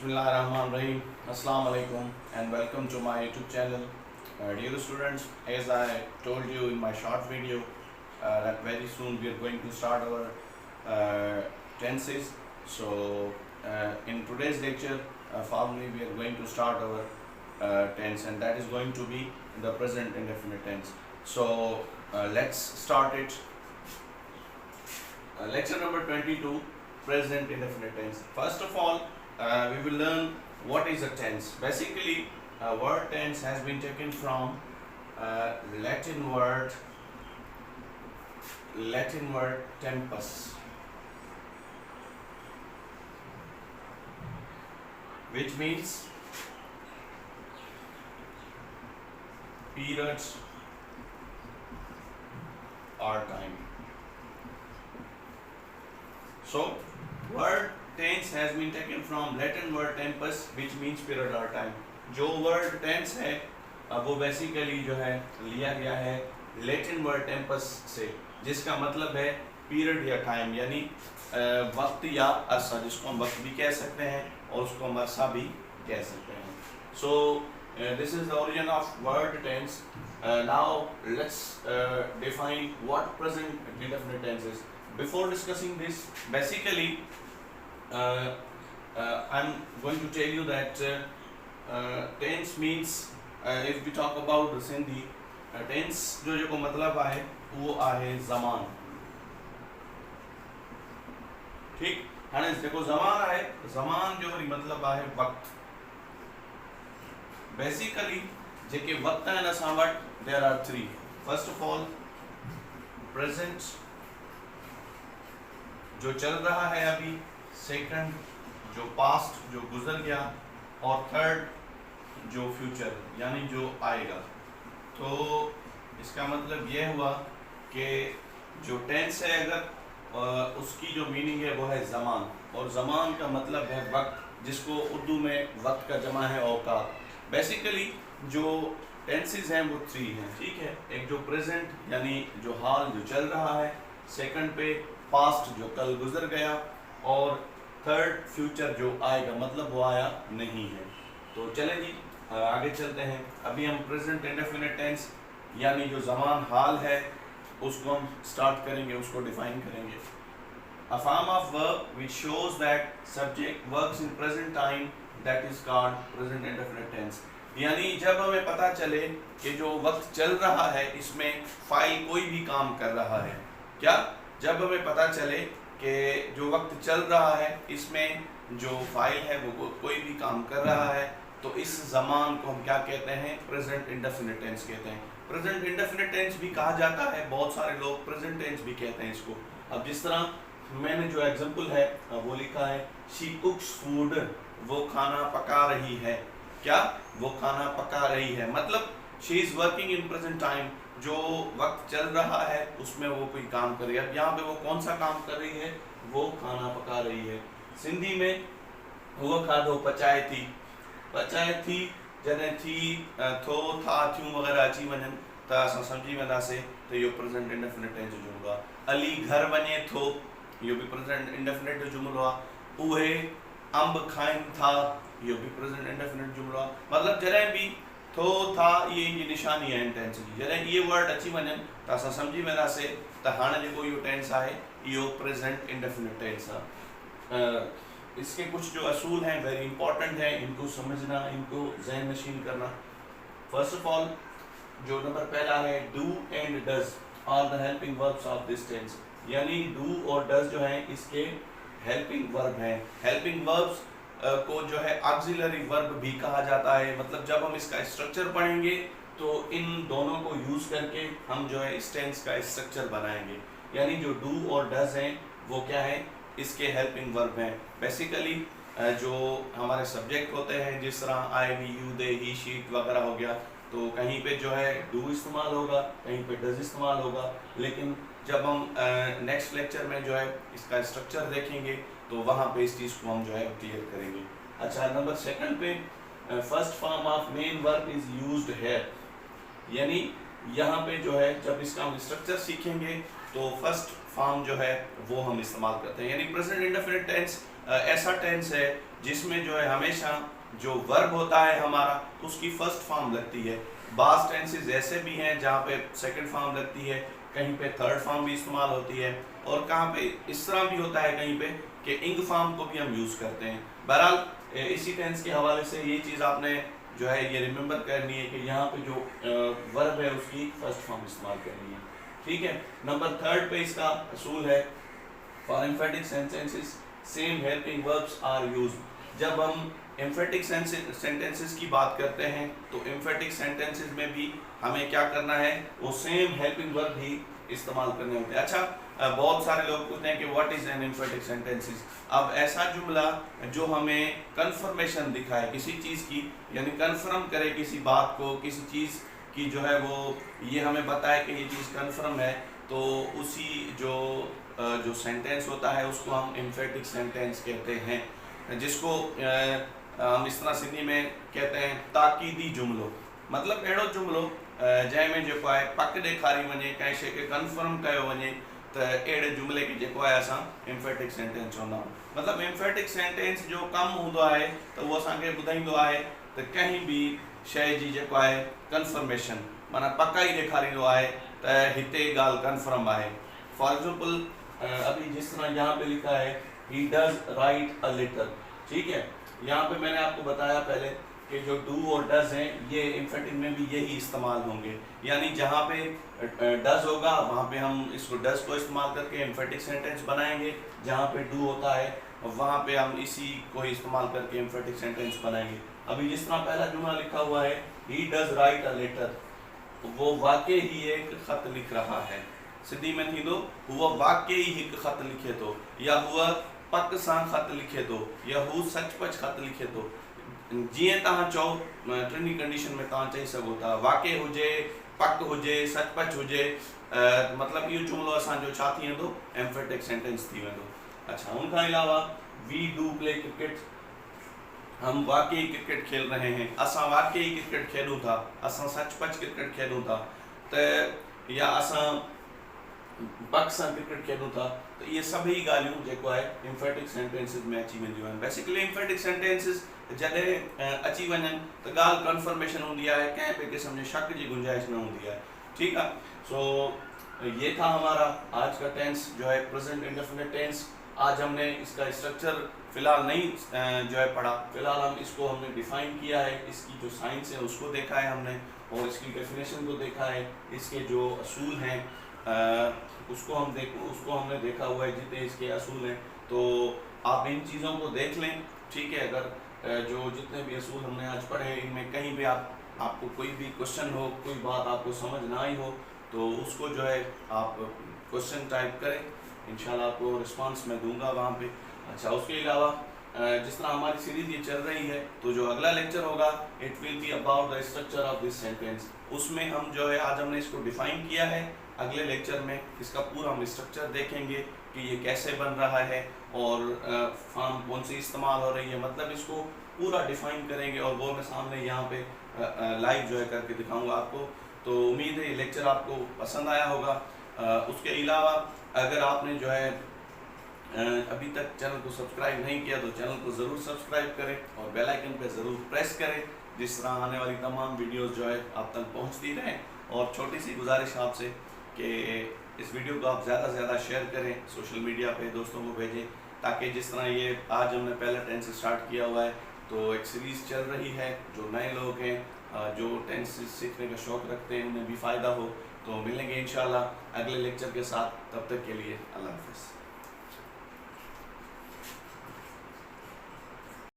Bismillahirrahmanirrahim. Assalamu alaikum and welcome to my YouTube channel. Dear students, as I told you in my short video that very soon we are going to start our tenses. So in today's lecture, formally we are going to start our tense, and that is going to be the present indefinite tense. So let's start it. Lecture number 22, present indefinite tense. First of all, we will learn what is a tense. Basically, word tense has been taken from Latin word tempus, which means periods or time. So, word tense has been taken from Latin word tempus, which means period or time. जो word tense है वो basically जो है लिया गया है Latin word tempus से, जिसका मतलब है period या time, यानी वक्त या अरसा, जिसको हम वक्त भी कह सकते हैं और उसको हम अरसा भी कह सकते हैं. So this is the origin of word tense. Now let's define what present indefinite tense is. Before discussing this, basically I'm going to tell you that tense means, if we talk about the Sindhi, tense जो को मतलब आहे वो आहे ज़मान. ठीक हाणे जेको ज़मान आहे, ज़मान जो वरी मतलब आहे वक्त. Basically जेके वक्त आहिनि असां वटि, there are three. First of all, present जो चल रहा है अभी, सेकंड जो पास्ट जो गुजर गया, और थर्ड जो फ्यूचर यानी जो आएगा. तो इसका मतलब ये हुआ कि जो टेंस है अगर उसकी जो मीनिंग है वो है ज़मान, और ज़मान का मतलब है वक्त, जिसको उर्दू में वक्त का जमा है औकात. बेसिकली जो टेंसेस हैं वो थ्री हैं. ठीक है, एक जो प्रेजेंट यानी जो हाल जो चल रहा है, सेकंड पे पास्ट जो कल गुजर गया, और थर्ड फ्यूचर जो आएगा, मतलब वो आया नहीं है. तो चलें जी आगे चलते हैं. अभी हम प्रेजेंट इंडेफिनिट टेंस यानी जो ज़मान हाल है उसको हम स्टार्ट करेंगे, उसको डिफाइन करेंगे. A form of verb which shows that subject works in present time, that is called present indefinite tense. यानी जब हमें पता चले कि जो वक्त चल रहा है इसमें फाइल कोई भी काम कर रहा है. क्या? जब हमें पता चले कि जो वक्त चल रहा है इसमें जो फाइल है वो कोई भी काम कर रहा है, तो इस ज़मान को हम क्या कहते हैं? प्रेजेंट इंडेफिनिट टेंस कहते हैं. प्रेजेंट इंडेफिनिट टेंस भी कहा जाता है, बहुत सारे लोग प्रेजेंट टेंस भी कहते हैं इसको. अब जिस तरह मैंने जो एग्जांपल है वो लिखा है, शी कुक्स फूड, वो खाना पका रही है. क्या? वो खाना पका रही है, मतलब she is working in present time. जो वक्त चल रहा है उसमें वो कोई काम कर रही है. अब यहाँ पे वो कौन सा काम कर रही है? वो खाना पका रही है. सिंधी में वो खाधो पचाए थी. पचाए थी जॾहिं थी थो था थियूं वग़ैरह अची वञनि त असां सम्झी वेंदासीं त इहो प्रेजेंट इंडेफिनिट टेंस जो जुमिलो आहे. अली घर वञे थो, इहो बि प्रेजेंट इंडेफिनिट जो जुमिलो आहे. उहे अंब खाइनि था, इहो बि प्रेजेंट इंडेफिनिट जुमिलो आहे. मतलब जॾहिं बि थो था इहे जी निशानी आहिनि टेंस जी. जॾहिं इहे वर्ड अची वञनि त असां सम्झी वेंदासीं त हाणे जेको इहो टेंस आहे इहो प्रेजेंट इंडेफिनिट टेंस आहे. इसके कुछ जो असूल हैं वेरी इंपॉर्टेंट हैं, इनको समझना, इनको ज़हन नशीन करना. फर्स्ट ऑफ ऑल जो नंबर पहला है, do and does are the helping verbs of this tense. यानी डू और डज जो हैं इसके हेल्पिंग वर्ब हैं. हेल्पिंग वर्ब्स को जो है ऑक्सिलरी वर्ब भी कहा जाता है. मतलब जब हम इसका स्ट्रक्चर पढ़ेंगे तो इन दोनों को यूज़ करके हम जो है इस टेंस का स्ट्रक्चर बनाएंगे. यानी जो डू और डज हैं वो क्या है? इसके हेल्पिंग वर्ब हैं. बेसिकली जो हमारे सब्जेक्ट होते हैं, जिस तरह I, we, you, they, he, she वगैरह हो गया, तो कहीं पे जो है डू इस्तेमाल होगा, कहीं पे डज इस्तेमाल होगा. लेकिन जब हम नेक्स्ट लेक्चर में जो है इसका स्ट्रक्चर देखेंगे तो वहाँ पे इस चीज़ को हम जो है क्लियर करेंगे. अच्छा, नंबर सेकंड पे first form of main verb is used here. यानी यहाँ पे जो है जब इसका हम स्ट्रक्चर सीखेंगे तो फर्स्ट फॉर्म जो है वो हम इस्तेमाल करते हैं। यानी प्रेजेंट इंडेफिनिट टेंस ऐसा टेंस है जिसमें जो है हमेशा जो वर्ब होता है हमारा उसकी फर्स्ट फॉर्म लगती है। बास टेंसेस ऐसे भी हैं जहाँ पे सेकंड फॉर्म लगती है, कहीं पे थर्ड फॉर्म भी इस्तेमाल होती है, और कहाँ पे इस तरह भी होता है कहीं पे कि इंग फॉर्म को भी हम यूज़ करते हैं। बहरहाल इसी टेंस के हवाले से ये चीज़ आपने जो है ये रिमेंबर करनी है कि यहाँ पे जो वर्ब है उसकी फर्स्ट फॉर्म इस्तेमाल करनी है। ठीक है, नंबर थर्ड पे इसका असूल है for emphatic sentences same helping verbs are used. जब हम एम्फेटिक सेंटेंसेस की बात करते हैं तो एम्फेटिक सेंटेंसेस में भी हमें क्या करना है, वो सेम हेल्पिंग वर्ब ही इस्तेमाल करने होते हैं। अच्छा, बहुत सारे लोग पूछते हैं कि what is an emphatic sentences. अब ऐसा जुमला जो हमें कंफर्मेशन दिखाए किसी चीज़ की, यानी कंफर्म करे किसी बात को, किसी चीज़ की जो है वो ये हमें बताए कि ये चीज़ कंफर्म है, तो उसी जो सेंटेंस होता है उसको हम एम्फेटिक सेंटेंस कहते हैं, जिसको हम इस तरह सिंधी में कहते हैं ताकीदी जुमलो। मतलब अहिड़ो जुमलो जंहिंमें जेको आहे पक ॾेखारी वञे, कंहिं शइ खे कंफर्म कयो वञे, त अहिड़े जुमले खे जेको आहे असां एम्फेटिक सेंटेंस चवंदा आहियूं। मतिलबु एम्फेटिक सेंटेंस जो कमु हूंदो आहे त उहो असांखे ॿुधाईंदो आहे त कंहिं बि शइ जी जेको आहे कंफर्मेशन, माना पकाई ॾेखारींदो आहे त हिते ॻाल्हि कंफर्म आहे। फॉर एग्जाम्पल अभी जिस तरह यहाँ पे लिखा है he does write a letter, ठीक है, यहाँ पे मैंने आपको बताया पहले कि जो डू और डज हैं ये एम्फेटिक में भी यही इस्तेमाल होंगे। यानी जहाँ पे डज होगा वहाँ पे हम इसको डज को इस्तेमाल करके एम्फेटिक सेंटेंस बनाएंगे, जहाँ पे डू होता है वहाँ पे हम इसी को इस्तेमाल करके एम्फेटिक सेंटेंस बनाएंगे। अभी जिस तरह पहला जुमला लिखा हुआ है he does write a letter, वो वाकई ही एक खत लिख रहा है। सिंधी में थी तो हुआ वाकई हिक खत लिखे तो, या हुआ पक सां खत लिखे तो, या हू सचपच खत लिखे तो। जीअं तव्हां चओ टिनी कंडीशन में तव्हां चई सघो था, वाकई हुजे, पक हुजे, सचपच हुजे, मतलब इहो जुमलो असांजो छा थी वेंदो, एम्फेटिक सेंटेंस थी वेंदो। अच्छा, उनखां अलावा वी डू प्ले क्रिकेट, हम वाकई क्रिकेट खेल रहे हैं, असां वाकई क्रिकेट खेलूं था, असां सचपच क्रिकेट खेलूं था, त या असां पक सां क्रिकेट खेलूं था। तो ये सभी ॻाल्हियूं जेको आहे एम्फेटिक सेंटेंसिस में अची वेंदियूं आहिनि। बेसिकली एम्फेटिक सेंटेंसिस जॾहिं अची वञनि त ॻाल्हि कंफर्मेशन हूंदी आहे, कंहिं बि क़िस्म जे शक जी गुंजाइश न हूंदी है। ठीक है, सो ये था हमारा आज का टेंस जो है प्रेजेंट इंडेफिनिट टेंस। आज हमने इसका स्ट्रक्चर फिलहाल नहीं जो है पढ़ा, फिलहाल हमने डिफाइन किया है, इसकी जो साइंस है उसको देखा है हमने, और इसकी डेफिनेशन को देखा है, इसके जो असूल हैं उसको हमने देखा हुआ है, जितने इसके असूल हैं। तो आप इन चीज़ों को देख लें, ठीक है। अगर जो जितने भी असूल हमने आज पढ़े इनमें कहीं भी आपको कोई भी क्वेश्चन हो, कोई बात आपको समझ ना आई हो, तो उसको जो है आप क्वेश्चन टाइप करें, इंशाल्लाह आपको रिस्पांस मैं दूंगा वहाँ पे। अच्छा, उसके अलावा जिस तरह हमारी सीरीज ये चल रही है, तो जो अगला लेक्चर होगा it will be about the structure of this sentence. उसमें हम जो है आज हमने इसको डिफाइन किया है, अगले लेक्चर में इसका पूरा हम स्ट्रक्चर देखेंगे कि ये कैसे बन रहा है और फॉर्म कौन सी इस्तेमाल हो रही है, मतलब इसको पूरा डिफाइन करेंगे, और वो मैं सामने यहाँ पे लाइव जो है करके दिखाऊंगा आपको। तो उम्मीद है ये लेक्चर आपको पसंद आया होगा। उसके अलावा अगर आपने जो है अभी तक चैनल को सब्सक्राइब नहीं किया तो चैनल को ज़रूर सब्सक्राइब करें और बेल आइकन पर ज़रूर प्रेस करें, जिस तरह आने वाली तमाम वीडियोस जो है आप तक पहुंचती रहें। और छोटी सी गुजारिश आपसे कि इस वीडियो को आप ज़्यादा से ज़्यादा शेयर करें, सोशल मीडिया पे दोस्तों को भेजें, ताकि जिस तरह ये आज हमने पहला टेंस स्टार्ट किया हुआ है, तो एक सीरीज़ चल रही है, जो नए लोग हैं जो टेंस सीखने का शौक़ रखते हैं उन्हें भी फ़ायदा हो। तो मिलेंगे इंशाल्लाह अगले लेक्चर के साथ, तब तक के लिए अल्लाह हाफ़िज़।